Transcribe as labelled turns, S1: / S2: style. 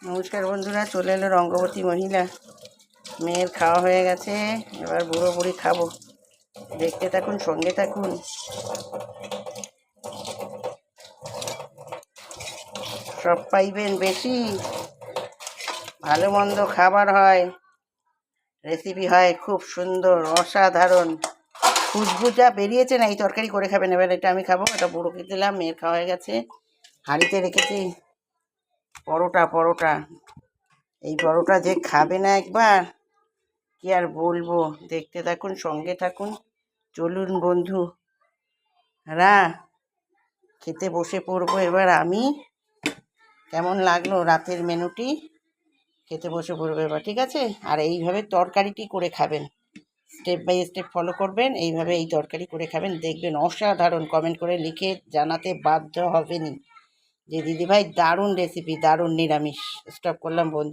S1: নমস্কার বন্ধুরা, চলে এলো রঙ্গবতী মহিলা। মেয়ের খাওয়া হয়ে গেছে, এবার বুড়ো বুড়ি খাবো। দেখতে থাকুন, সঙ্গে থাকুন। সব পাইবেন বেশি, ভালো মন্দ খাবার হয়, রেসিপি হয় খুব সুন্দর, অসাধারণ। খুশবু যা বেরিয়েছে না, এই তরকারি করে খাবেন। এবার এটা আমি খাবো, এটা বুড়োকে দিলাম। মেয়ের খাওয়া হয়ে গেছে। হাঁড়িতে রেখেছি পরোটা। এই পরোটা যে খাবে না একবার, কি আর বলবো। দেখতে থাকুন, সঙ্গে থাকুন। চলুন বন্ধুরা, খেতে বসে পড়বো এবার আমি। কেমন লাগলো রাতের মেনুটি? খেতে বসে পড়বো এবার, ঠিক আছে? আর এইভাবে তরকারিটি করে খাবেন, স্টেপ বাই স্টেপ ফলো করবেন। এইভাবে এই তরকারি করে খাবেন, দেখবেন অসাধারণ। কমেন্ট করে লিখে জানাতে বাধ্য হবেনই যে দিদিভাই দারুণ রেসিপি, দারুণ নিরামিষ। স্টপ করলাম বন্ধু।